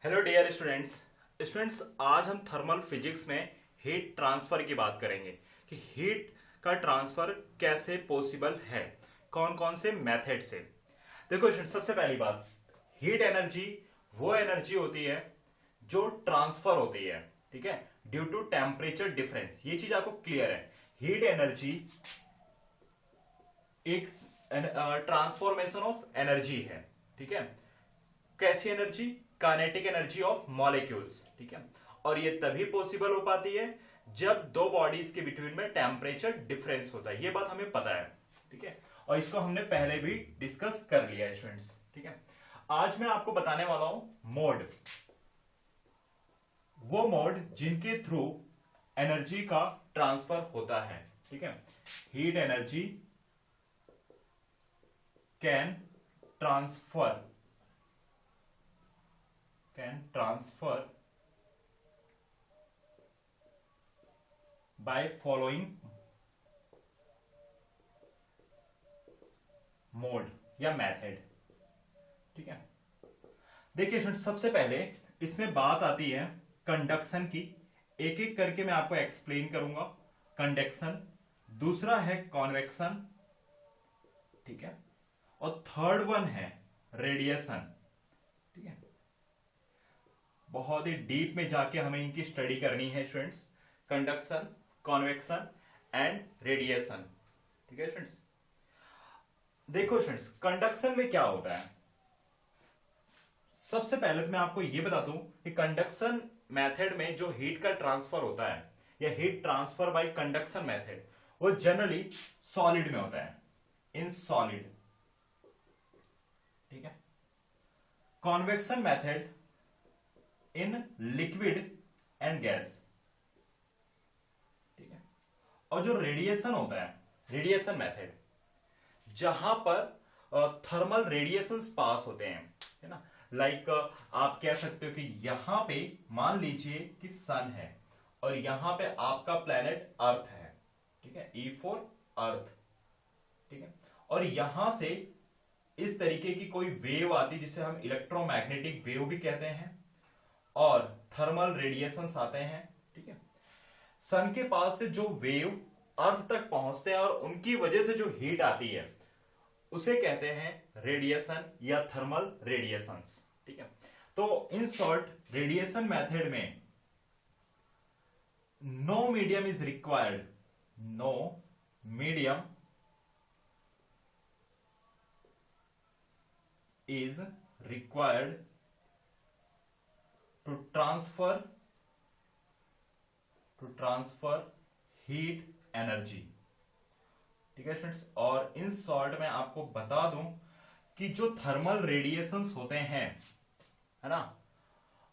Hello dear students. Students, आज हम thermal physics में हीट ट्रांसफर की बात करेंगे कि हीट का ट्रांसफर कैसे पॉसिबल है, कौन कौन से मेथड से। देखो स्टूडेंट्स, सबसे पहली बात, हीट एनर्जी वो एनर्जी होती है जो ट्रांसफर होती है, ठीक है, ड्यू टू टेम्परेचर डिफरेंस। ये चीज आपको क्लियर है। हीट एनर्जी एक ट्रांसफॉर्मेशन ऑफ एनर्जी है, ठीक है। कैसी energy? Kinetic energy of molecules, ठीक है। और ये तभी पॉसिबल हो पाती है जब दो बॉडीज के बिटवीन में टेम्परेचर डिफरेंस होता है। ये बात हमें पता है, ठीक है, और इसको हमने पहले भी डिस्कस कर लिया है स्टूडेंट्स, ठीक है। आज मैं आपको बताने वाला हूं मोड, वो मोड जिनके थ्रू एनर्जी का ट्रांसफर होता है, ठीक है। Heat energy can transfer by following mode या मेथड, ठीक है। देखिए स्टूडेंट, सबसे पहले इसमें बात आती है कंडक्शन की। एक एक करके मैं आपको एक्सप्लेन करूंगा। कंडक्शन, दूसरा है कॉन्वेक्शन, ठीक है, और थर्ड वन है रेडिएशन, ठीक है। बहुत ही डीप में जाके हमें इनकी स्टडी करनी है students. Conduction, convection and radiation, ठीक है स्टूडेंट्स। देखो स्टूडेंट्स, कंडक्शन में क्या होता है, सबसे पहले तो मैं आपको यह बता दूं कि कंडक्शन मेथड में जो हीट का ट्रांसफर होता है या heat transfer by conduction method, वो जनरली सॉलिड में होता है, इन सॉलिड, ठीक है। Convection method in liquid and gas, ठीक है। और जो रेडिएशन होता है, रेडिएशन मेथड, जहां पर थर्मल रेडिएशंस पास होते हैं, है ना। लाइक आप कह सकते हो कि यहां पे मान लीजिए कि सन है और यहां पे आपका प्लेनेट अर्थ है, ठीक है, ई फॉर अर्थ, ठीक है। और यहां से इस तरीके की कोई वेव आती है जिसे हम इलेक्ट्रोमैग्नेटिक वेव भी कहते हैं, और थर्मल रेडिएशंस आते हैं, ठीक है। सन के पास से जो वेव अर्थ तक पहुंचते हैं और उनकी वजह से जो हीट आती है उसे कहते हैं रेडिएशन या थर्मल रेडिएशंस, ठीक है। तो इन शॉर्ट, रेडिएशन मेथड में no medium is required, no medium is required to transfer heat energy, ठीक है स्टूडेंट्स। और इन शॉर्ट में आपको बता दूं कि जो थर्मल रेडिएशंस होते हैं, है ना,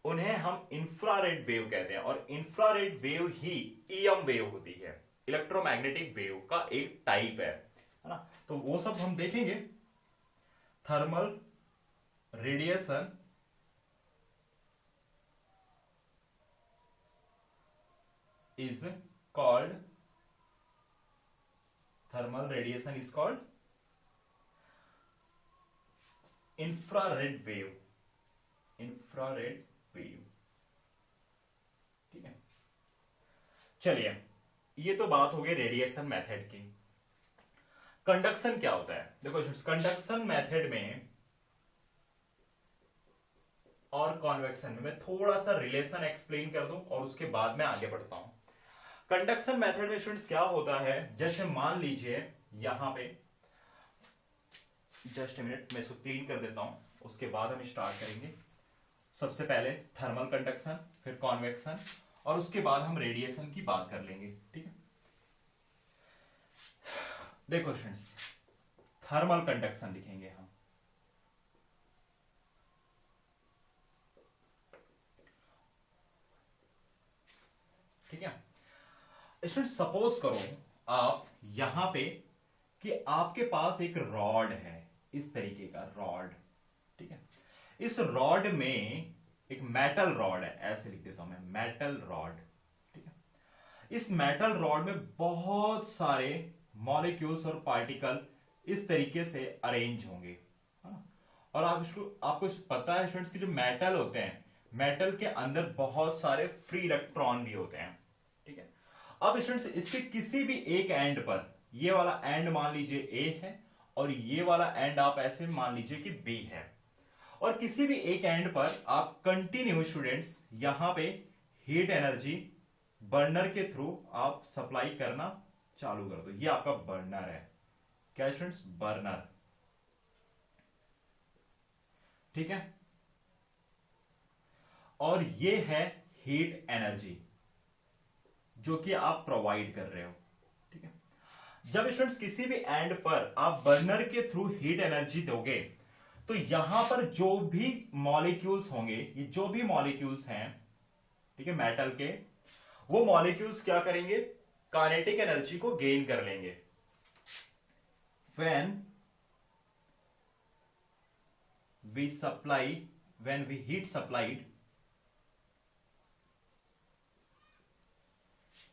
उन्हें हम इंफ्रारेड वेव कहते हैं, और इंफ्रारेड वेव ही ईएम वेव होती है, इलेक्ट्रोमैग्नेटिक वेव का एक टाइप है ना। तो वो सब हम देखेंगे। Thermal radiation is called, thermal radiation is called infrared wave, infrared wave, ठीक है। चलिए, ये तो बात हो गई रेडिएशन मेथड की। कंडक्शन क्या होता है? देखो कंडक्शन मेथड में और कॉन्वेक्शन में मैं थोड़ा सा रिलेशन एक्सप्लेन कर दूं और उसके बाद मैं आगे बढ़ता हूं। कंडक्शन मेथड में स्टूडेंट्स क्या होता है, जैसे मान लीजिए यहां पे, जस्ट मिनट मैं इसको क्लीन कर देता हूं, उसके बाद हम स्टार्ट करेंगे। सबसे पहले थर्मल कंडक्शन, फिर कॉन्वेक्शन, और उसके बाद हम रेडिएशन की बात कर लेंगे, ठीक है। देखो स्टूडेंट्स, थर्मल कंडक्शन लिखेंगे हम, ठीक है। स्टूडेंट, सपोज करो आप यहां पे कि आपके पास एक रॉड है, इस तरीके का रॉड, ठीक है। इस रॉड में एक मेटल रॉड है, ऐसे लिख देता हूं मैं, मेटल रॉड, ठीक है। इस मेटल रॉड में बहुत सारे मॉलिक्यूल्स और पार्टिकल इस तरीके से अरेंज होंगे, है ना। और आपको पता है स्टूडेंट्स कि जो मेटल होते हैं, मेटल के अंदर बहुत सारे फ्री इलेक्ट्रॉन भी होते हैं, ठीक है। अब स्टूडेंट्स इसके किसी भी एक एंड पर, ये वाला एंड मान लीजिए ए है और ये वाला एंड आप ऐसे मान लीजिए कि बी है, और किसी भी एक एंड पर आप कंटिन्यू स्टूडेंट्स यहां पे हीट एनर्जी बर्नर के थ्रू आप सप्लाई करना चालू कर दो। ये आपका बर्नर है, क्या स्टूडेंट्स, बर्नर, ठीक है। और ये है हीट एनर्जी जो कि आप प्रोवाइड कर रहे हो, ठीक है। जब स्टूडेंट्स किसी भी एंड पर आप बर्नर के थ्रू हीट एनर्जी दोगे तो यहां पर जो भी मॉलिक्यूल्स होंगे, ये जो भी मॉलिक्यूल्स हैं, ठीक है, मेटल के, वो मॉलिक्यूल्स क्या करेंगे, काइनेटिक एनर्जी को गेन कर लेंगे। when we heat supplied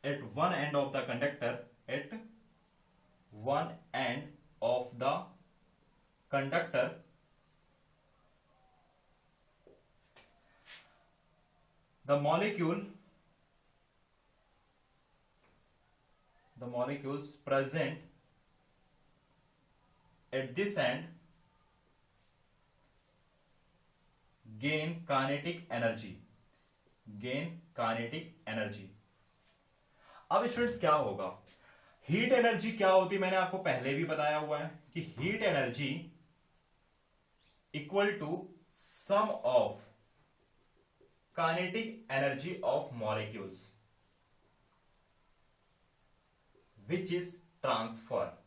at one end of the conductor, at one end of the conductor, the molecules present at this end gain kinetic energy, अब स्टूडेंट्स क्या होगा, हीट एनर्जी क्या होती है, मैंने आपको पहले भी बताया हुआ है कि heat energy equal to sum of kinetic energy of molecules which is transfer.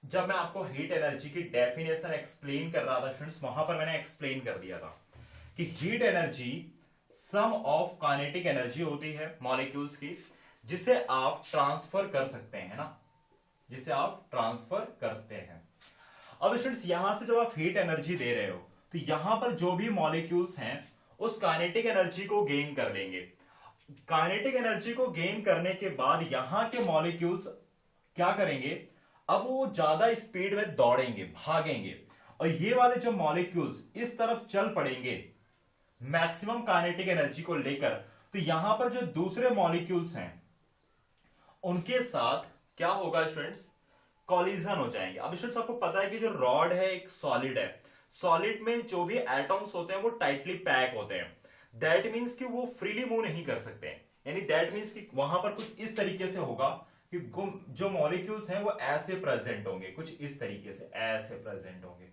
जब मैं आपको हीट एनर्जी की डेफिनेशन एक्सप्लेन कर रहा था स्टूडेंट्स, वहां पर मैंने एक्सप्लेन कर दिया था कि heat energy sum of kinetic energy होती है मॉलिक्यूल्स की, जिसे आप ट्रांसफर कर सकते हैं ना, जिसे आप ट्रांसफर करते हैं। अब स्टूडेंट्स यहां से जब आप हीट एनर्जी दे रहे हो तो यहां पर जो भी मॉलिक्यूल्स हैं उस काइनेटिक एनर्जी को गेन कर लेंगे। काइनेटिक एनर्जी को गेन करने के बाद यहां के मॉलिक्यूल्स क्या करेंगे, अब वो ज्यादा स्पीड में दौड़ेंगे, भागेंगे, और ये वाले जो मॉलिक्यूल्स इस तरफ चल पड़ेंगे मैक्सिमम काइनेटिक एनर्जी को लेकर, तो यहां पर जो दूसरे मॉलिक्यूल्स हैं उनके साथ क्या होगा स्टूडेंट्स, कॉलिजन हो जाएंगे। अब स्टूडेंट्स आपको पता है कि जो रॉड है एक सॉलिड है, सॉलिड में जो भी एटॉम्स होते हैं वो टाइटली पैक होते हैं, दैट मीन्स कि वो फ्रीली मूव नहीं कर सकते, यानी दैट मीन्स कि वहां पर कुछ इस तरीके से होगा कि जो मॉलिक्यूल्स हैं वो ऐसे प्रेजेंट होंगे, कुछ इस तरीके से ऐसे प्रेजेंट होंगे।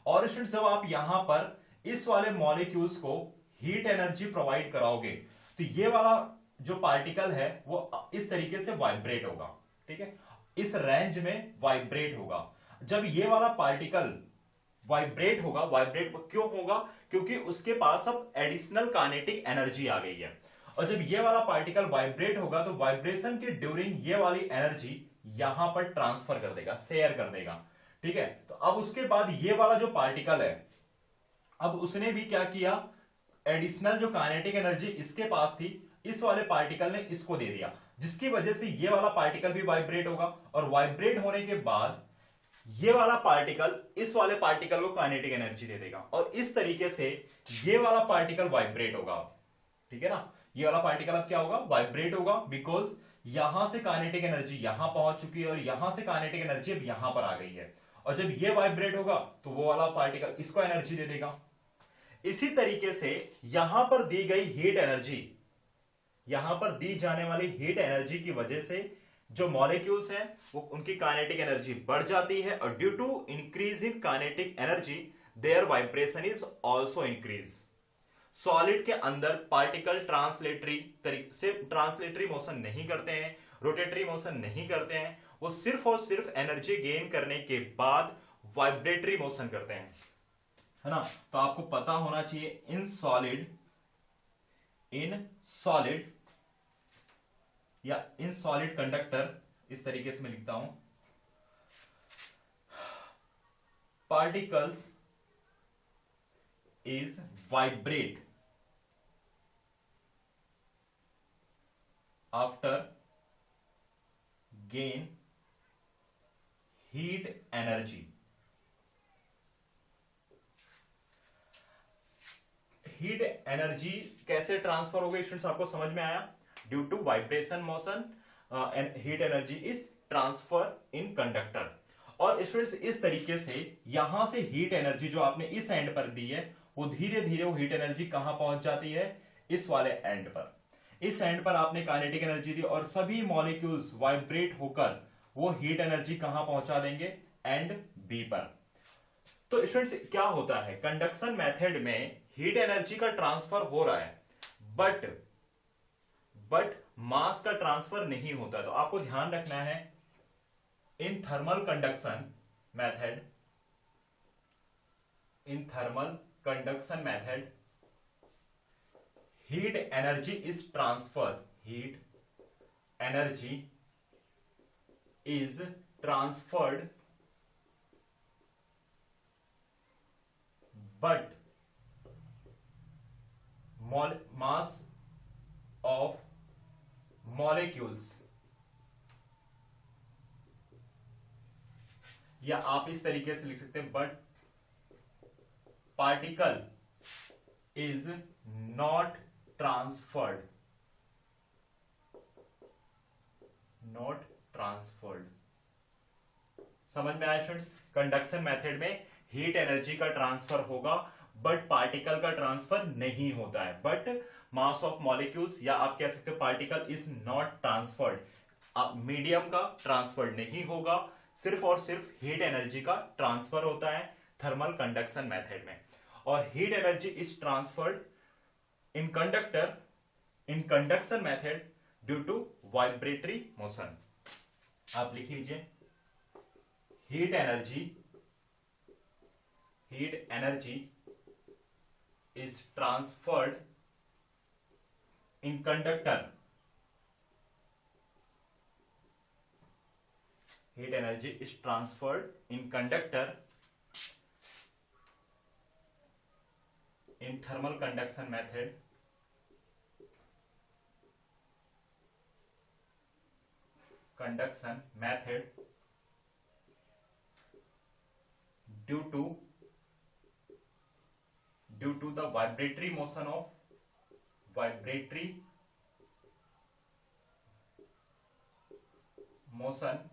और स्टूडेंट्स जब आप यहां पर इस वाले मॉलिक्यूल्स को हीट एनर्जी प्रोवाइड कराओगे तो ये वाला जो पार्टिकल है वो इस तरीके से वाइब्रेट होगा, ठीक है, इस रेंज में वाइब्रेट होगा। जब ये वाला पार्टिकल वाइब्रेट होगा, वाइब्रेट क्यों होगा, क्योंकि उसके पास अब एडिशनल काइनेटिक एनर्जी आ गई है, और जब ये वाला पार्टिकल वाइब्रेट होगा तो वाइब्रेशन के ड्यूरिंग ये वाली एनर्जी यहां पर ट्रांसफर कर देगा, शेयर कर देगा, ठीक है। तो अब उसके बाद ये वाला जो पार्टिकल है, अब उसने भी क्या किया, एडिशनल जो काइनेटिक एनर्जी इसके पास थी इस वाले पार्टिकल ने इसको दे दिया, जिसकी वजह से ये वाला पार्टिकल भी वाइब्रेट होगा, और वाइब्रेट होने के बाद ये वाला पार्टिकल इस वाले पार्टिकल को काइनेटिक एनर्जी दे देगा, और इस तरीके से ये वाला पार्टिकल वाइब्रेट होगा, ठीक है ना। ये वाला पार्टिकल अब क्या होगा, वाइब्रेट होगा, बिकॉज यहां से काइनेटिक एनर्जी यहां पहुंच चुकी है और यहां से काइनेटिक एनर्जी अब यहां पर आ गई है, और जब ये वाइब्रेट होगा तो वो वाला पार्टिकल इसको एनर्जी दे देगा। इसी तरीके से यहां पर दी गई हीट एनर्जी, यहां पर दी जाने वाली हीट एनर्जी की वजह से जो मॉलिक्यूल्स हैं वो उनकी काइनेटिक एनर्जी बढ़ जाती है, और due to increase in kinetic energy their vibration is also increase. Solid के अंदर पार्टिकल ट्रांसलेटरी मोशन नहीं करते हैं, रोटेटरी मोशन नहीं करते हैं, वो सिर्फ और सिर्फ एनर्जी गेन करने के बाद वाइब्रेटरी मोशन करते हैं, है ना। तो आपको पता होना चाहिए इन सॉलिड या इन सॉलिड कंडक्टर, इस तरीके से मैं लिखता हूं, particles is vibrate after gain heat energy. Heat energy कैसे ट्रांसफर हो गई स्टूडेंट्स, आपको समझ में आया? Due to vibration motion heat energy is transfer in conductor. और स्टूडेंट्स इस तरीके से यहां से हीट एनर्जी जो आपने इस एंड पर दी है वो धीरे धीरे वो हीट एनर्जी कहां पहुंच जाती है, इस वाले एंड पर। इस एंड पर आपने काइनेटिक एनर्जी दी और सभी मॉलिक्यूल्स वाइब्रेट होकर वो हीट एनर्जी कहां पहुंचा देंगे, एंड बी पर। तो स्टूडेंट्स क्या होता है, कंडक्शन मेथड में हीट एनर्जी का ट्रांसफर हो रहा है बट मास का ट्रांसफर नहीं होता। तो आपको ध्यान रखना है in thermal conduction method, heat energy is transfer, heat energy is transferred but mass of molecules, या आप इस तरीके से लिख सकते हैं but particle is not transferred, समझ में आया स्टूडेंट्स? कंडक्शन मेथड में हीट एनर्जी का ट्रांसफर होगा बट पार्टिकल का ट्रांसफर नहीं होता है, बट मास ऑफ मॉलिक्यूल्स या आप कह सकते हो particle is not transferred, medium का ट्रांसफर नहीं होगा, सिर्फ और सिर्फ हीट एनर्जी का ट्रांसफर होता है थर्मल कंडक्शन मेथड में। और heat energy is transferred in conduction method due to vibratory motion. आप लिख लीजिए heat energy is transferred in conductor, heat energy is transferred in conductor in thermal conduction method due to the vibratory motion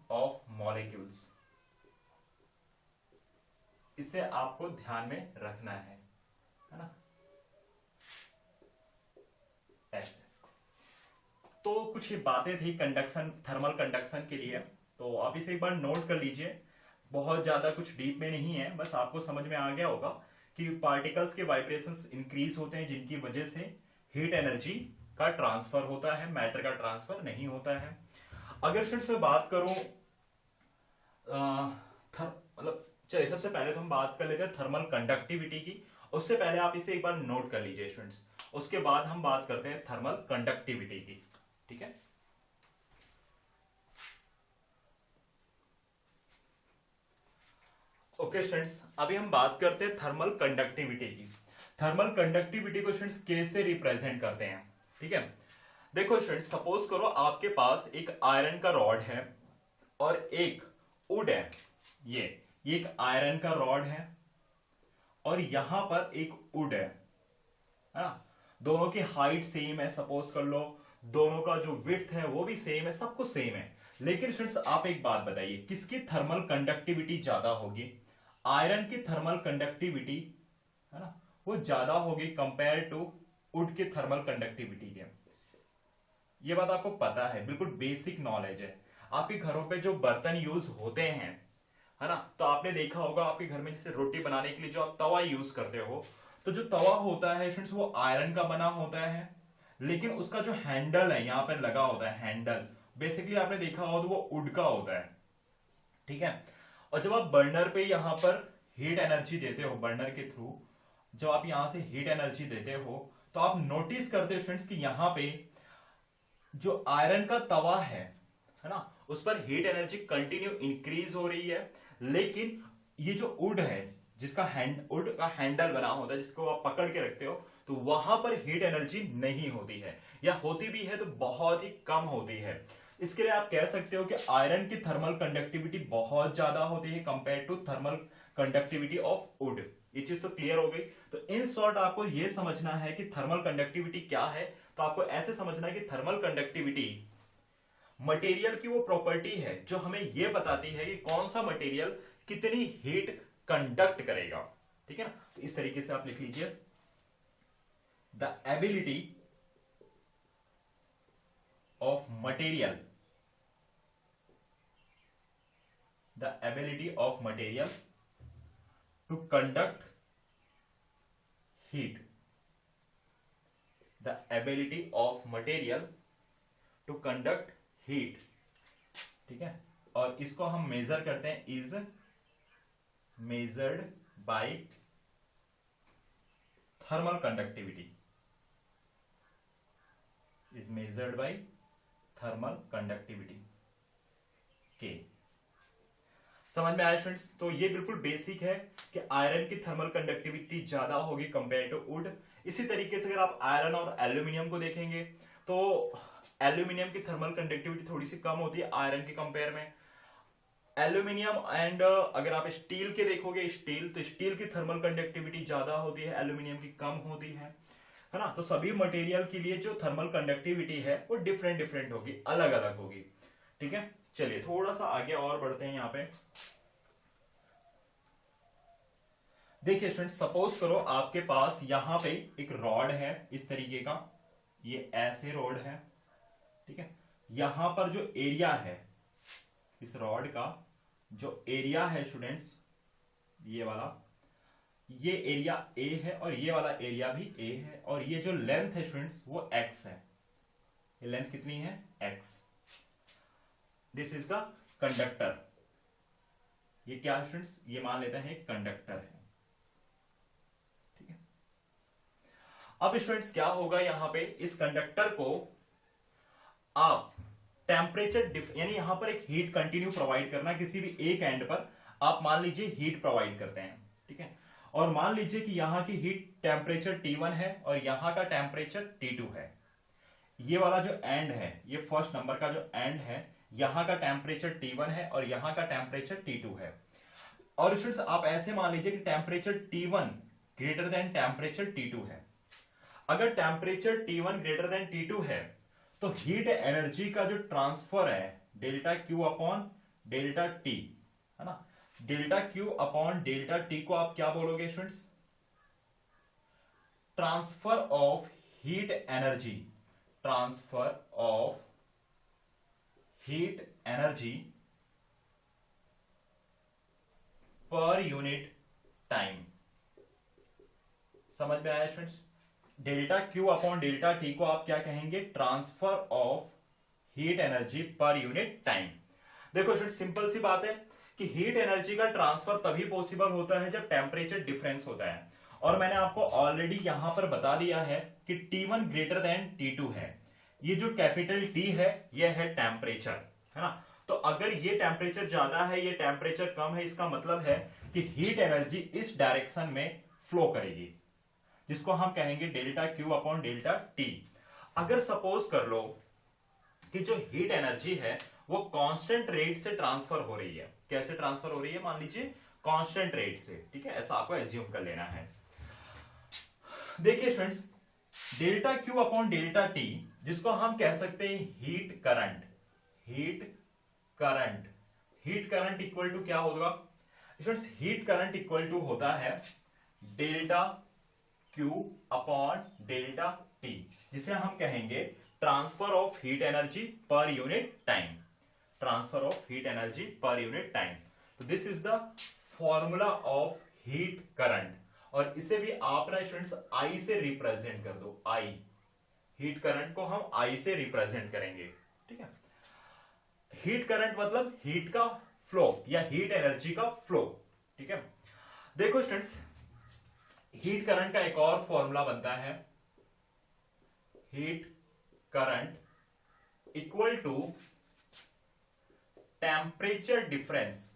of molecules। इसे आपको ध्यान में रखना है ना, ऐसे। तो कुछ बातें थी कंडक्शन, थर्मल कंडक्शन के लिए, तो आप इसे एक बार नोट कर लीजिए। बहुत ज्यादा कुछ डीप में नहीं है, बस आपको समझ में आ गया होगा कि पार्टिकल्स के वाइब्रेशंस इंक्रीज होते हैं जिनकी वजह से हीट एनर्जी का ट्रांसफर होता है, मैटर का ट्रांसफर नहीं होता है। अगर स्टूडेंट्स मैं बात करूं मतलब चलिए सबसे पहले तो हम बात कर लेते हैं थर्मल कंडक्टिविटी की। उससे पहले आप इसे एक बार नोट कर लीजिए स्टूडेंट्स, उसके बाद हम बात करते हैं थर्मल कंडक्टिविटी की, ठीक है। ओके स्टूडेंट्स, अभी हम बात करते हैं थर्मल कंडक्टिविटी की। थर्मल कंडक्टिविटी को स्टूडेंट्स कैसे रिप्रेजेंट करते हैं, ठीक है। देखो स्टूडेंट्स, सपोज करो आपके पास एक आयरन का रॉड है और एक वुड है। ये एक आयरन का रॉड है और यहां पर एक वुड है ना। दोनों की हाइट सेम है, सपोज कर लो दोनों का जो विड्थ है वो भी सेम है, सब कुछ सेम है। लेकिन स्टूडेंट्स आप एक बात बताइए, किसकी थर्मल कंडक्टिविटी ज्यादा होगी? आयरन की थर्मल कंडक्टिविटी है ना वो ज्यादा होगी कंपेयर टू वुड की थर्मल कंडक्टिविटी के। ये बात आपको पता है, बिल्कुल बेसिक नॉलेज है। आपके घरों पे जो बर्तन यूज होते हैं है ना, तो आपने देखा होगा आपके घर में जैसे रोटी बनाने के लिए जो आप तवा यूज करते हो, तो जो तवा होता है स्टूडेंट्स वो आयरन का बना होता है, लेकिन उसका जो हैंडल है यहाँ पर लगा होता है, हैंडल बेसिकली आपने देखा हो तो वो वुड का होता है, ठीक है। और जब आप बर्नर पे यहां पर हीट एनर्जी देते हो, बर्नर के थ्रू जब आप यहां से हीट एनर्जी देते हो तो आप नोटिस करते हो स्टूडेंट्स कि यहां पे जो आयरन का तवा है ना, उस पर हीट एनर्जी कंटिन्यू इंक्रीज हो रही है, लेकिन ये जो वुड है जिसका वुड का हैंडल बना होता है जिसको आप पकड़ के रखते हो, तो वहां पर हीट एनर्जी नहीं होती है, या होती भी है तो बहुत ही कम होती है। इसके लिए आप कह सकते हो कि आयरन की थर्मल कंडक्टिविटी बहुत ज्यादा होती है compare to thermal conductivity of wood. ये चीज तो क्लियर हो गई। तो इन शॉर्ट आपको ये समझना है कि थर्मल कंडक्टिविटी क्या है। तो आपको ऐसे समझना है कि थर्मल कंडक्टिविटी मटेरियल की वो प्रॉपर्टी है जो हमें ये बताती है कि कौन सा मटेरियल कितनी हीट कंडक्ट करेगा। ठीक है ना, तो इस तरीके से आप लिख लीजिए, the ability of material, the ability of material to conduct heat, the ability of material to conduct heat। ठीक है, और इसको हम मेजर करते हैं, is measured by thermal conductivity, is measured by thermal conductivity के। समझ में आया स्टूडेंट्स? तो ये बिल्कुल बेसिक है कि आयरन की थर्मल कंडक्टिविटी ज्यादा होगी कंपेयर टू वुड। इसी तरीके से अगर आप आयरन और एल्यूमिनियम को देखेंगे तो एल्यूमिनियम की थर्मल कंडक्टिविटी थोड़ी सी कम होती है आयरन के कंपेयर में। एल्यूमिनियम एंड अगर आप स्टील के देखोगे, स्टील, तो स्टील की थर्मल कंडक्टिविटी ज्यादा होती है, एल्यूमिनियम की कम होती है ना। तो सभी मटेरियल के लिए जो थर्मल कंडक्टिविटी है वो डिफरेंट डिफरेंट होगी, अलग अलग होगी। ठीक है, चलिए थोड़ा सा आगे और बढ़ते हैं। यहां पे देखिए स्टूडेंट, सपोज करो आपके पास यहां पे एक रॉड है इस तरीके का, ये ऐसे रॉड है। ठीक है, यहां पर जो एरिया है, इस रॉड का जो एरिया है स्टूडेंट्स, ये वाला, ये एरिया ए है और ये वाला एरिया भी ए है, और ये जो लेंथ है स्टूडेंट्स वो एक्स है। ये लेंथ कितनी है? X. This is the conductor. ये क्या है स्टूडेंट्स? ये मान लेते हैं कंडक्टर है। ठीक है, अब स्टूडेंट्स क्या होगा यहां पे, इस कंडक्टर को आप टेम्परेचर यानी यहां पर एक हीट कंटिन्यू प्रोवाइड करना, किसी भी एक एंड पर आप मान लीजिए हीट प्रोवाइड करते हैं। ठीक है, और मान लीजिए कि यहां की हीट टेम्परेचर T1 है और यहां का टेम्परेचर T2 है। ये वाला जो एंड है, ये फर्स्ट नंबर का जो एंड है, यहां का टेम्परेचर T1 है और यहां का टेम्परेचर T2 है। और स्टूडेंट्स आप ऐसे मान लीजिए कि temperature T1 greater than temperature T2 है। अगर temperature T1 greater than T2 है तो हीट एनर्जी का जो ट्रांसफर है delta Q upon delta T, है ना। Delta Q upon delta T को आप क्या बोलोगे students? Transfer of heat energy, transfer of heat energy per unit time. समझ में आया students? Delta Q upon delta T को आप क्या कहेंगे? Transfer of heat energy per unit time. देखो स्टूडेंट्स, सिंपल सी बात है कि हीट एनर्जी का ट्रांसफर तभी पॉसिबल होता है जब टेम्परेचर डिफरेंस होता है, और मैंने आपको ऑलरेडी यहां पर बता दिया है कि T1 ग्रेटर देन T2 है। ये जो कैपिटल T है ये है टेम्परेचर, है ना। तो अगर ये टेम्परेचर ज्यादा है, ये टेम्परेचर कम है, इसका मतलब है कि हीट एनर्जी इस डायरेक्शन में फ्लो करेगी, जिसको हम कहेंगे delta Q upon delta T। अगर सपोज कर लो कि जो हीट एनर्जी है वो कांस्टेंट रेट से ट्रांसफर हो रही है। कैसे ट्रांसफर हो रही है? मान लीजिए कांस्टेंट रेट से। ठीक है, ऐसा आपको एज्यूम कर लेना है। देखिए students, delta Q upon delta T, जिसको हम कह सकते हैं heat current, heat current, heat current equal to क्या होगा students? Heat current equal to होता है delta Q upon delta T, जिसे हम कहेंगे transfer of heat energy per unit time, transfer of heat energy per unit time. तो this is the formula of heat current, और इसे भी आप ना स्टूडेंट्स I से रिप्रेजेंट कर दो। I, हीट करंट को हम I से रिप्रेजेंट करेंगे। ठीक है, हीट करंट मतलब हीट का फ्लो या हीट एनर्जी का फ्लो। ठीक है, देखो स्टूडेंट्स, हीट करंट का एक और फॉर्मूला बनता है, heat current equal to temperature difference,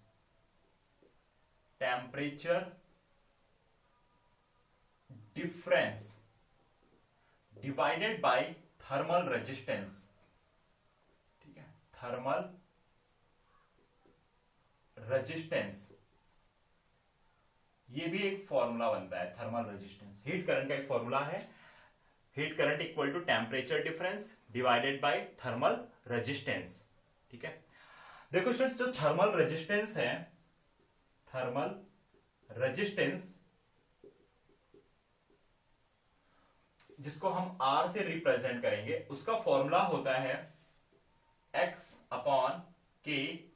temperature difference divided by thermal resistance. ठीक है, थर्मल रेजिस्टेंस ये भी एक फॉर्मूला बनता है थर्मल रेजिस्टेंस। हीट करंट का एक फॉर्मूला है, heat current equal to temperature difference divided by thermal resistance. ठीक है, देखो स्टूडेंट्स, जो थर्मल रेजिस्टेंस है, थर्मल रेजिस्टेंस जिसको हम R से रिप्रेजेंट करेंगे, उसका फॉर्मूला होता है X upon K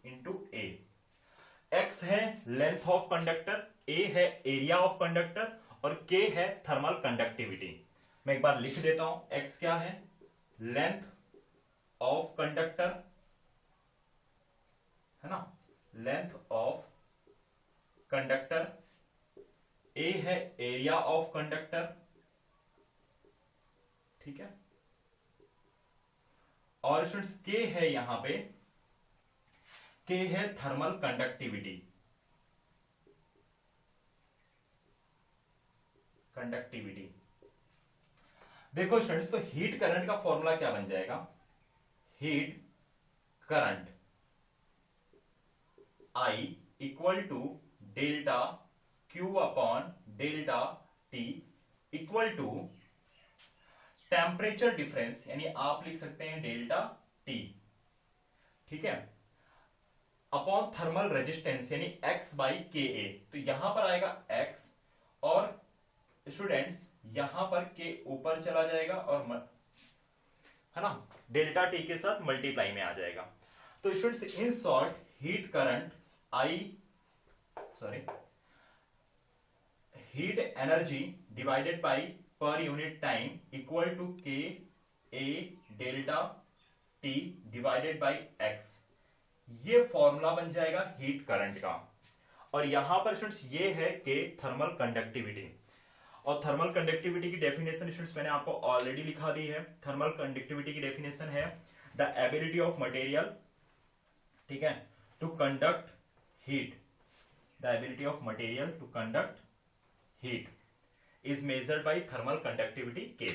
into A। X है लेंथ ऑफ कंडक्टर, A है एरिया ऑफ कंडक्टर और K है थर्मल कंडक्टिविटी। मैं एक बार लिख देता हूं, X क्या है, लेंथ ऑफ कंडक्टर, है ना, लेंथ ऑफ कंडक्टर, A है एरिया ऑफ कंडक्टर, ठीक है, और स्टूडेंट्स K है यहां पे, K है थर्मल कंडक्टिविटी, कंडक्टिविटी। देखो स्टूडेंट्स, तो हीट करंट का फॉर्मूला क्या बन जाएगा, heat current I equal to delta Q upon delta T equal to temperature difference, यानी आप लिख सकते हैं डेल्टा T, ठीक है, अपॉन थर्मल रेजिस्टेंस यानी X बाई के ए। तो यहां पर आएगा X और स्टूडेंट्स यहां पर K ऊपर चला जाएगा और है ना डेल्टा T के साथ मल्टीप्लाई में आ जाएगा। तो students in short heat current heat energy divided by per unit time equal to K A delta T divided by X, ये फॉर्मूला बन जाएगा हीट करंट का। और यहां पर स्टूडेंट्स ये है K थर्मल कंडक्टिविटी, और थर्मल कंडक्टिविटी की डेफिनेशन स्टूडेंट्स मैंने आपको ऑलरेडी लिखा दी है। थर्मल कंडक्टिविटी की डेफिनेशन है द एबिलिटी ऑफ मटेरियल, ठीक है, to conduct heat, the ability of material to conduct heat is measured by thermal conductivity K।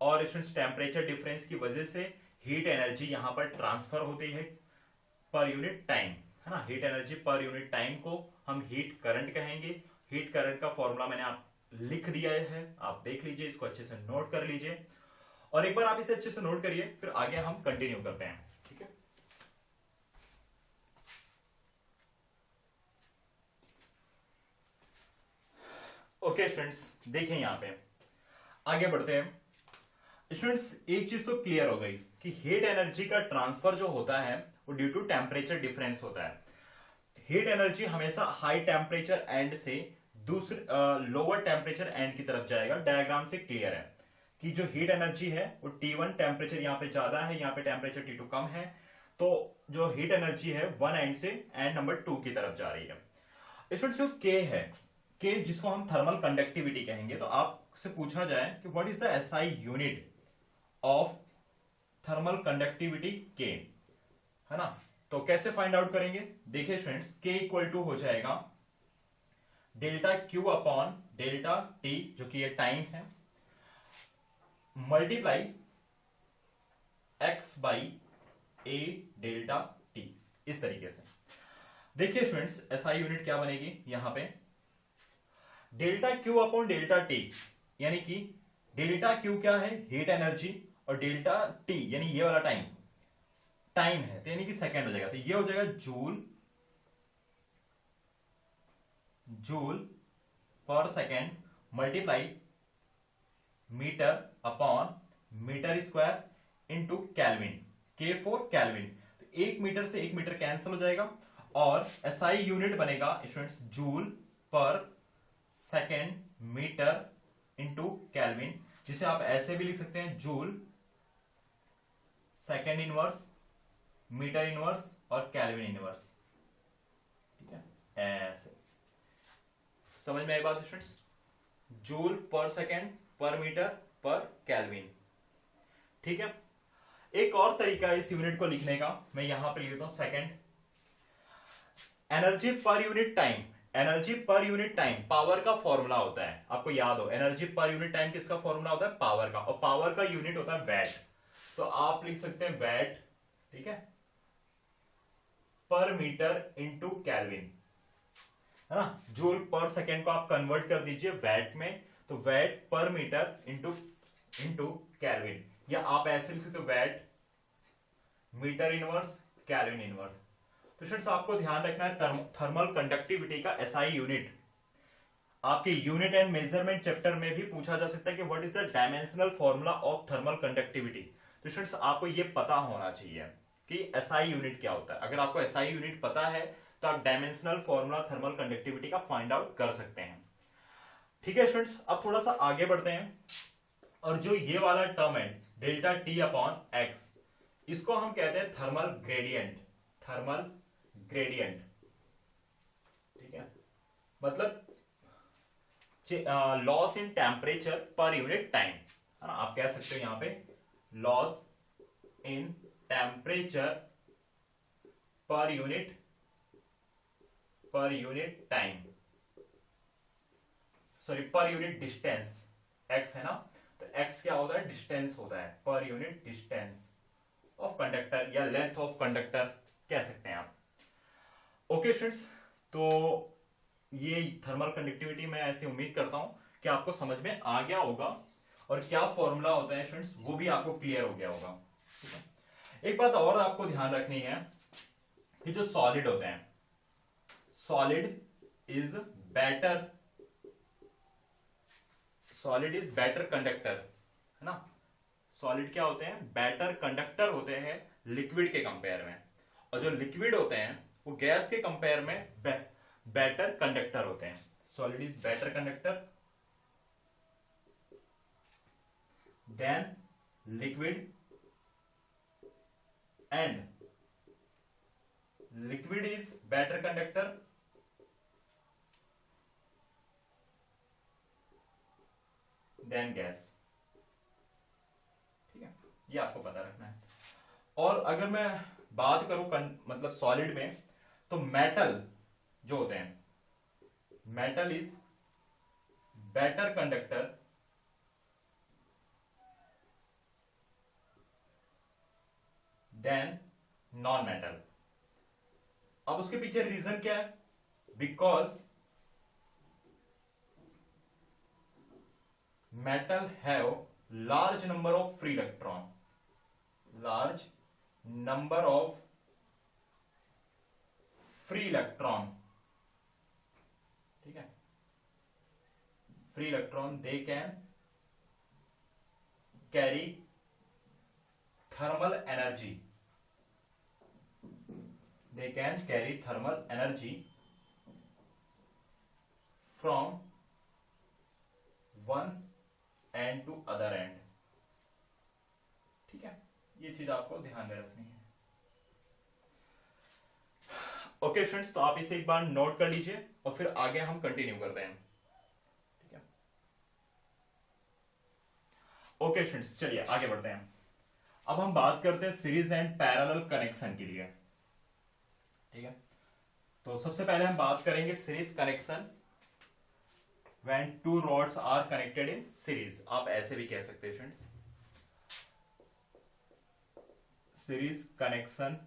और स्टूडेंट्स टेम्परेचर डिफरेंस की वजह से हीट एनर्जी यहां पर ट्रांसफर होती है पर यूनिट टाइम, है ना, heat energy per unit time को हम हीट करंट कहेंगे। हीट करंट का फॉर्मूला मैंने आप लिख दिया है, आप देख लीजिए, इसको अच्छे से नोट कर लीजिए, और एक बार आप इसे अच्छे से नोट करिए, फिर आगे हम कंटिन्यू करते हैं, ठीक है। ओके स्टूडेंट्स, देखें यहां पे आगे बढ़ते हैं। स्टूडेंट्स एक चीज तो क्लियर हो गई कि हीट एनर्जी का ट्रांसफर जो होता है वो ड्यू टू टेम्परेचर डिफरेंस होता है। हीट एनर्जी हमेशा हाई टेम्परेचर एंड से दूसरे लोअर टेम्परेचर एंड की तरफ जाएगा। डायग्राम से क्लियर है कि जो हीट एनर्जी है वो T1 टेम्परेचर यहां पे ज्यादा है, यहां पे टेम्परेचर T2 कम है, तो जो हीट एनर्जी है वन एंड से एंड नंबर 2 की तरफ जा रही है। स्टूडेंट्स जो K है, K जिसको हम थर्मल कंडक्टिविटी कहेंगे, तो आपसे पूछा जाए कि what is the SI unit of thermal conductivity K, है ना, तो कैसे फाइंड आउट करेंगे, देखिए स्टूडेंट्स K इक्वल टू हो जाएगा delta Q upon delta T, जो कि ये टाइम है, multiply X by A delta T, इस तरीके से। देखिए स्टूडेंट्स एसआई यूनिट क्या बनेगी यहां पे, delta Q upon delta T, यानी कि डेल्टा Q क्या है, हीट एनर्जी, और डेल्टा T यानी ये वाला टाइम है, तो यानी कि सेकेंड हो जाएगा, तो ये हो जाएगा joule per second multiply metre upon metre square into kelvin, K for kelvin, तो 1 मीटर से 1 मीटर कैंसिल हो जाएगा, और एसआई यूनिट बनेगा students joule per second metre into kelvin, जिसे आप ऐसे भी लिख सकते हैं joule second inverse, metre inverse और कैलविन इनवर्स, ठीक है, ऐसे समझ में आई बात students, joule per second per metre per kelvin, ठीक है। एक और तरीका है इस यूनिट को लिखने का, मैं यहां पर लिख देता हूं second, energy per unit time, energy per unit time power का फॉर्मूला होता है, आपको याद हो एनर्जी पर यूनिट टाइम किसका फॉर्मूला होता है, पावर का, और पावर का यूनिट होता है वैट, तो आप लिख सकते हैं वैट, ठीक है, पर मीटर इंटू कैलविन, है ना। जूल पर सेकेंड को आप कन्वर्ट कर दीजिए वैट में, तो वैट पर मीटर इंटू केल्विन, या आप ऐसे लिख सकते हो VAT metre inverse kelvin inverse. तो स्टूडेंट्स आपको ध्यान रखना है थर्मल कंडक्टिविटी का एसआई यूनिट आपके यूनिट एंड मेजरमेंट चैप्टर में भी पूछा जा सकता है कि what is the dimensional formula of thermal conductivity. तो स्टूडेंट्स आपको ये पता होना चाहिए कि एसआई यूनिट क्या होता है। अगर आपको एसआई यूनिट पता है तो आप डायमेंशनल फॉर्मूला थर्मल कंडक्टिविटी का फाइंड आउट कर सकते हैं। ठीक है स्टूडेंट्स, अब थोड़ा सा आगे बढ़ते हैं, और जो ये वाला टर्म है डेल्टा टी अपॉन एक्स, इसको हम कहते हैं थर्मल ग्रेडियंट। थर्मल ग्रेडियंट, ठीक है, मतलब लॉस इन टेम्परेचर पर यूनिट टाइम, है ना। आप कह सकते हो यहां पे लॉस इन टेम्परेचर पर unit time, sorry per unit distance, x है ना, तो एक्स क्या होता है, डिस्टेंस होता है, per unit distance of conductor या लेंथ ऑफ कंडक्टर कह सकते हैं आप। ओके स्टूडेंट्स, तो ये थर्मल कंडक्टिविटी मैं ऐसे उम्मीद करता हूं कि आपको समझ में आ गया होगा, और क्या फॉर्मूला होता है स्टूडेंट्स वो भी आपको क्लियर हो गया होगा। ठीक है, एक बात और आपको ध्यान रखनी है कि जो सॉलिड होते हैं, सॉलिड इज बेटर कंडक्टर, है ना। सॉलिड क्या होते हैं, बेटर कंडक्टर होते हैं लिक्विड के कंपेयर में, और जो लिक्विड होते हैं वो गैस के कंपेयर में बेटर कंडक्टर होते हैं। Solid is better conductor than liquid, and liquid is better conductor than gas. ठीक है, ये आपको पता रखना है। और अगर मैं बात करूं मतलब सॉलिड में, तो मेटल जो होते हैं, metal is better conductor than non metal. अब उसके पीछे रीजन क्या है, because metal have large number of free electron, large number of free electron, ठीक है, free electron, they can carry thermal energy, they can carry thermal energy from one end to other end। ठीक है, ये चीज आपको ध्यान में रखनी है। ओके स्टूडेंट्स, तो आप इसे एक बार नोट कर लीजिए और फिर आगे हम कंटिन्यू करते हैं। ठीक है, ओके स्टूडेंट्स, चलिए आगे बढ़ते हैं। अब हम बात करते हैं सीरीज एंड पैरेलल कनेक्शन के लिए। ठीक है, तो सबसे पहले हम बात करेंगे series connection, when two rods are connected in series. आप ऐसे भी कह सकते हैं students, series connection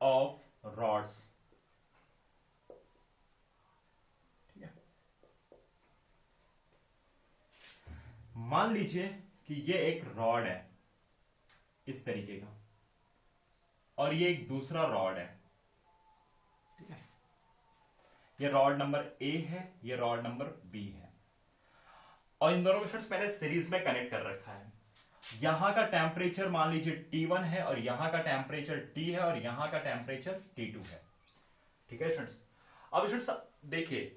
of rods. ठीक है, मान लीजिए कि ये एक रॉड है इस तरीके का, और ये एक दूसरा रॉड है। ठीक है, ये रॉड नंबर ए है, ये रॉड नंबर बी है, और इन दोनों को मैंने सीरीज में कनेक्ट कर रखा है। यहां का टेम्परेचर मान लीजिए T1 है, और यहां का टेम्परेचर T है, और यहां का टेम्परेचर T2 है। ठीक है स्टूडेंट्स, अब स्टूडेंट्स देखिए,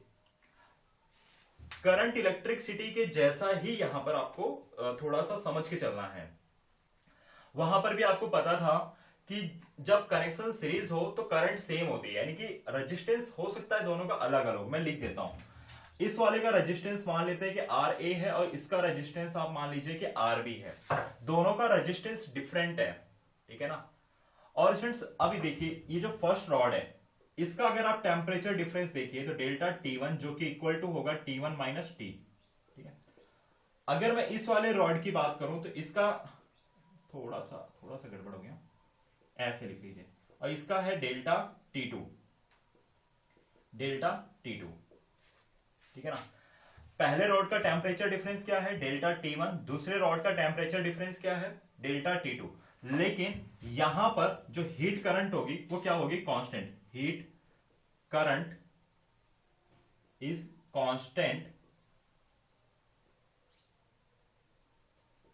करंट इलेक्ट्रिसिटी के जैसा ही यहां पर आपको थोड़ा सा समझ के चलना है। वहां पर भी आपको पता था कि जब कनेक्शन सीरीज हो तो करंट सेम होती है, यानी कि रेजिस्टेंस हो सकता है दोनों का अलग अलग। मैं लिख देता हूं, इस वाले का रेजिस्टेंस मान लेते हैं कि RA है, और इसका रेजिस्टेंस आप मान लीजिए कि RB है। दोनों का रेजिस्टेंस डिफरेंट है, ठीक है ना। और स्टूडेंट्स अभी देखिए, ये जो फर्स्ट रॉड है, इसका अगर आप टेम्परेचर डिफरेंस देखिए तो डेल्टा T1 जो कि इक्वल टू होगा T1 माइनस T। ठीक है, अगर मैं इस वाले रॉड की बात करूं तो इसका थोड़ा सा गड़बड़ हो गया, ऐसे लिख लीजिए, और इसका है डेल्टा T2। डेल्टा T2, ठीक है ना। पहले रॉड का टेम्परेचर डिफरेंस क्या है, डेल्टा T1, दूसरे रॉड का टेम्परेचर डिफरेंस क्या है, डेल्टा T2। लेकिन यहां पर जो हीट करंट होगी वो क्या होगी, constant. Heat current is constant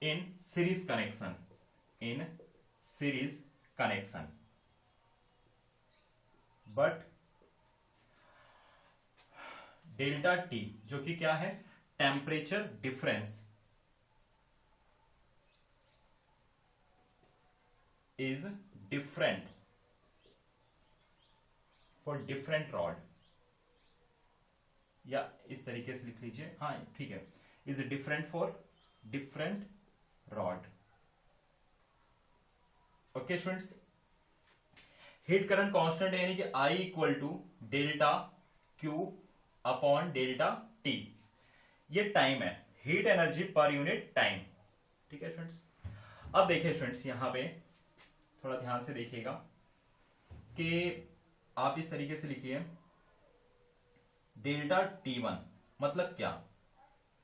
in series connection, in series connection, but delta T जो कि क्या है, temperature difference is different for different rod, या इस तरीके से लिख लीजिए, हाँ ठीक है, is different for different rod. Okay students, heat current constant है, यानी कि I equal to delta Q upon delta T। ये टाइम है, heat energy per unit time, ठीक है स्टूडेंट्स। अब देखिए स्टूडेंट्स, यहां पे थोड़ा ध्यान से देखिएगा कि आप इस तरीके से लिखिए, डेल्टा T1 मतलब क्या,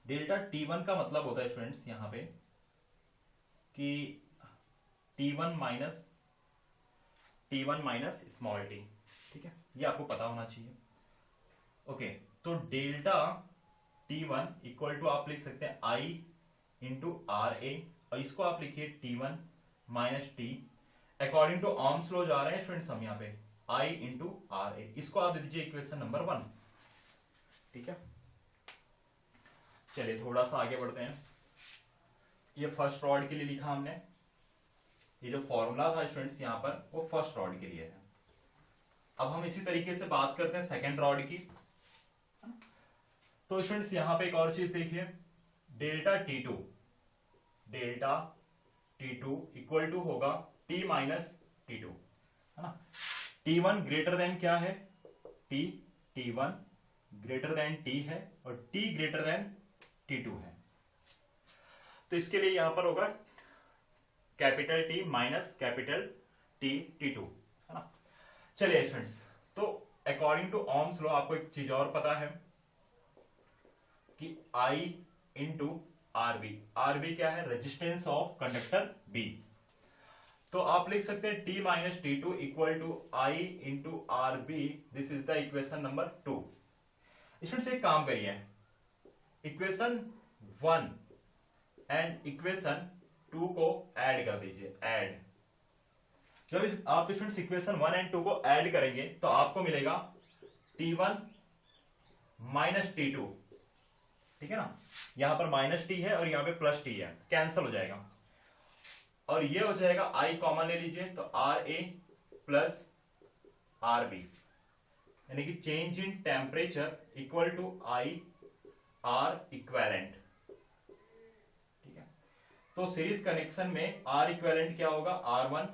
डेल्टा T1 का मतलब होता है स्टूडेंट्स यहां पे कि T1 माइनस स्मॉल टी, ठीक है, ये आपको पता होना चाहिए। ओके, तो डेल्टा T1 इक्वल टू आप लिख सकते हैं I इंटू RA, और इसको आप लिखिए T1 minus T, according to ohms law जा रहे हैं स्टूडेंट्स हम यहाँ पे, I इंटू RA, इसको आप दे दीजिए इक्वेशन नंबर 1, ठीक है। चलिए थोड़ा सा आगे बढ़ते हैं। ये फर्स्ट रॉड के लिए लिखा हमने, ये जो फॉर्मूला था स्टूडेंट्स यहां पर वो फर्स्ट रॉड के लिए है। अब हम इसी तरीके से बात करते हैं सेकंड रॉड की। तो स्टूडेंट्स यहां पे एक और चीज देखिए, डेल्टा T2 इक्वल टू होगा T माइनस T2, है ना। T1 ग्रेटर देन क्या है, T1 ग्रेटर देन T है, और T ग्रेटर देन T2 है। तो इसके लिए यहां पर होगा capital T minus capital T2, है ना। चलिए स्टूडेंट्स, तो अकॉर्डिंग टू ohms लॉ आपको एक चीज और पता है कि I इंटू RB क्या है, रेजिस्टेंस ऑफ कंडक्टर B। तो आप लिख सकते हैं T minus T2 equal to I into RB, this is the equation number 2। Students एक काम करिए, इक्वेशन 1 एंड इक्वेशन 2 को ऐड कर दीजिए, ऐड। जब आप स्टूडेंट्स इक्वेशन 1 एंड 2 को ऐड करेंगे तो आपको मिलेगा T1 माइनस T2, ठीक है ना। यहां पर माइनस T है और यहां पे प्लस T है, कैंसिल हो जाएगा, और ये हो जाएगा I कॉमन ले लीजिए, तो RA प्लस RB, यानी कि change in temperature equal to I R equivalent, ठीक है। तो सीरीज कनेक्शन में R इक्वेलेंट क्या होगा, R1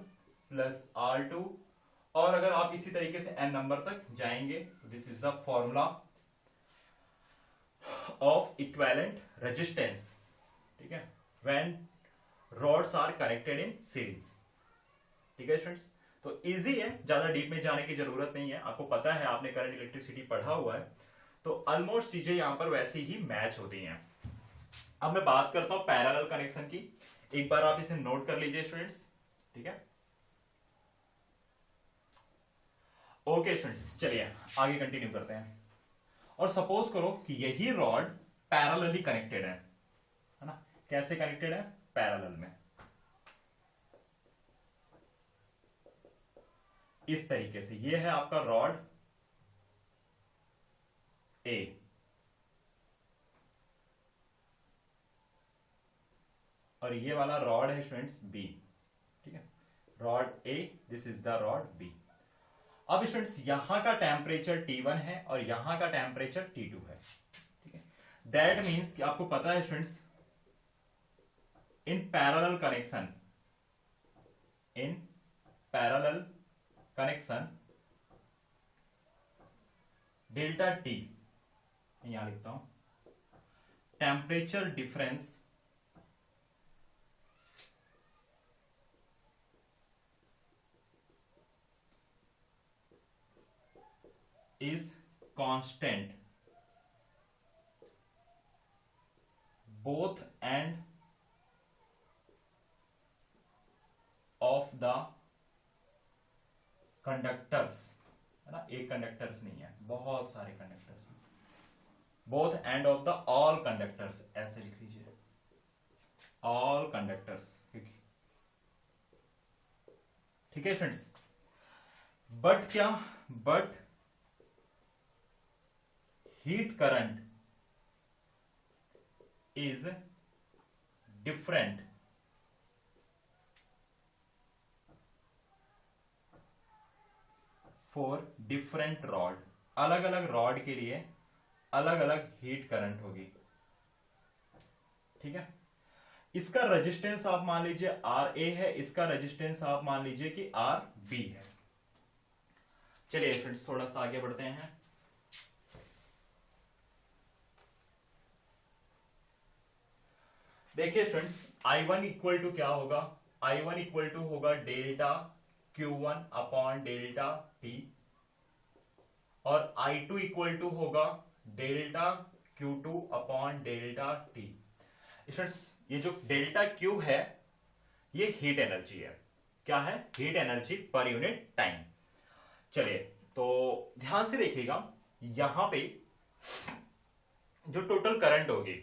प्लस R2, और अगर आप इसी तरीके से n नंबर तक जाएंगे तो this is the formula of equivalent resistance, ठीक है, when rods are connected in series, ठीक है स्टूडेंट्स। तो इजी है, ज्यादा डीप में जाने की जरूरत नहीं है, आपको पता है, आपने करंट इलेक्ट्रिसिटी पढ़ा हुआ है, तो ऑलमोस्ट चीजें यहां पर वैसी ही मैच होती हैं। अब मैं बात करता हूं पैरेलल कनेक्शन की, एक बार आप इसे नोट कर लीजिए स्टूडेंट्स, ठीक है। ओके स्टूडेंट्स, चलिए आगे कंटिन्यू करते हैं। और सपोज करो कि यही रॉड पैरेलली कनेक्टेड है ना। कैसे कनेक्टेड है, पैरेलल में, इस तरीके से। ये है आपका रॉड A, और ये वाला रॉड है स्टूडेंट्स B, ठीक है, rod A, this is the rod B। अब स्टूडेंट्स यहां का टेम्परेचर T1 है और यहां का टेम्परेचर T2 है, ठीक है। दैट मीन्स कि आपको पता है students, in parallel connection delta T, यहां लिखता हूं, temperature difference is constant both end of the conductors, है ना, एक कंडक्टर्स नहीं है, बहुत सारे conductors, both end of the all conductors, ऐसे लिख लीजिए, ऑल कंडक्टर्स, ठीक है फ्रेंड्स। बट क्या, but heat current is different for different rod, अलग अलग रॉड के लिए अलग अलग हीट करंट होगी, ठीक है। इसका रेजिस्टेंस आप मान लीजिए आर ए है, इसका रेजिस्टेंस आप मान लीजिए कि आर बी है। चलिए फ्रेंड्स थोड़ा सा आगे बढ़ते हैं। देखिए फ्रेंड्स, I1 इक्वल टू क्या होगा, I1 इक्वल टू होगा delta Q1 upon delta T, और I2 इक्वल टू होगा delta Q2 upon delta T। Friends ये जो डेल्टा Q है ये हीट एनर्जी है, क्या है, heat energy per unit time. चलिए तो ध्यान से देखिएगा, यहां पे जो टोटल करंट होगी,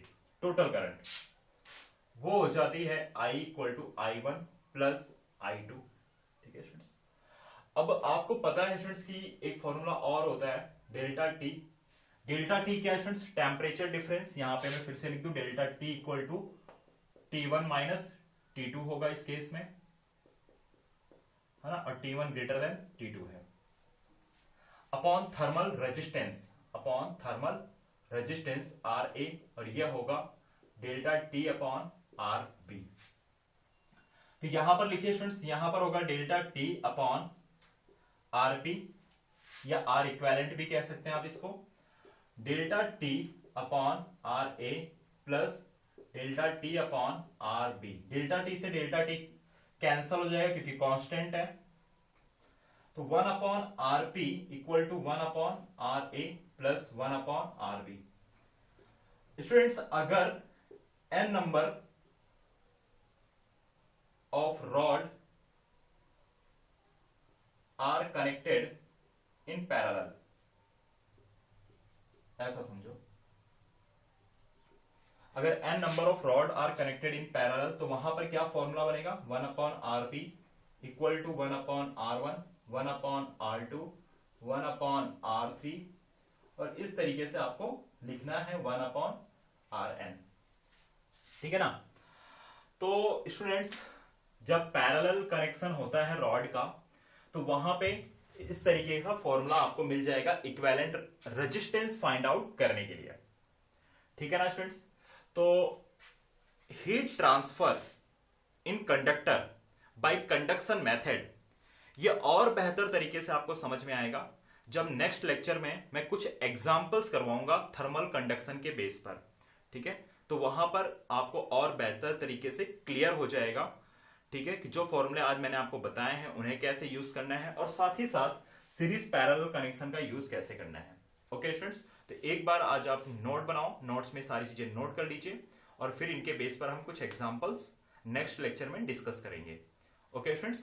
टोटल करंट वो हो जाती है I equal to I1 plus I2, ठीक है फ्रेंड्स। अब आपको पता है फ्रेंड्स कि एक फॉर्मूला और होता है डेल्टा टी। डेल्टा टी क्या है फ्रेंड्स, टेम्परेचर डिफरेंस। यहां पे मैं फिर से लिख दूं delta T equal to T1 minus T2 होगा इस केस में, है ना, और T1 ग्रेटर देन T2 है, upon thermal resistance, upon thermal resistance RA, और यह होगा डेल्टा T अपॉन RB। तो यहां पर लिखिए फ्रेंड्स, यहां पर होगा डेल्टा T अपॉन RB, या R इक्वेलेंट भी कह सकते हैं आप इसको, delta T upon RA plus delta T upon RB। Delta T से डेल्टा T कैंसल हो जाएगा क्योंकि कांस्टेंट है, तो 1 upon RP equal to 1 upon RA plus 1 upon RB। Students अगर n number of rod are connected in parallel, ऐसा समझो, अगर n number of rod are connected in parallel तो वहां पर क्या फॉर्मूला बनेगा, 1 upon RP equal to 1 upon R1, 1 upon R2, 1 upon R3, और इस तरीके से आपको लिखना है 1 अपॉन Rn, ठीक है ना। तो स्टूडेंट्स जब पैरेलल कनेक्शन होता है रॉड का तो वहां पे इस तरीके का फॉर्मूला आपको मिल जाएगा इक्विवेलेंट रेजिस्टेंस फाइंड आउट करने के लिए, ठीक है ना स्टूडेंट्स। तो heat transfer in conductor bye conduction method, ये और बेहतर तरीके से आपको समझ में आएगा जब नेक्स्ट लेक्चर में मैं कुछ एग्जांपल्स करवाऊंगा थर्मल कंडक्शन के बेस पर, ठीक है। तो वहां पर आपको और बेहतर तरीके से क्लियर हो जाएगा, ठीक है, कि जो फॉर्मूले आज मैंने आपको बताए हैं उन्हें कैसे यूज करना है, और साथ ही साथ सीरीज पैरेलल कनेक्शन का यूज कैसे करना है। ओके स्टूडेंट्स, तो एक बार आज आप नोट बनाओ, नोट्स में सारी चीजें नोट कर लीजिए, और फिर इनके बेस पर हम कुछ एग्जांपल्स नेक्स्ट लेक्चर में डिस्कस करेंगे। Okay friends.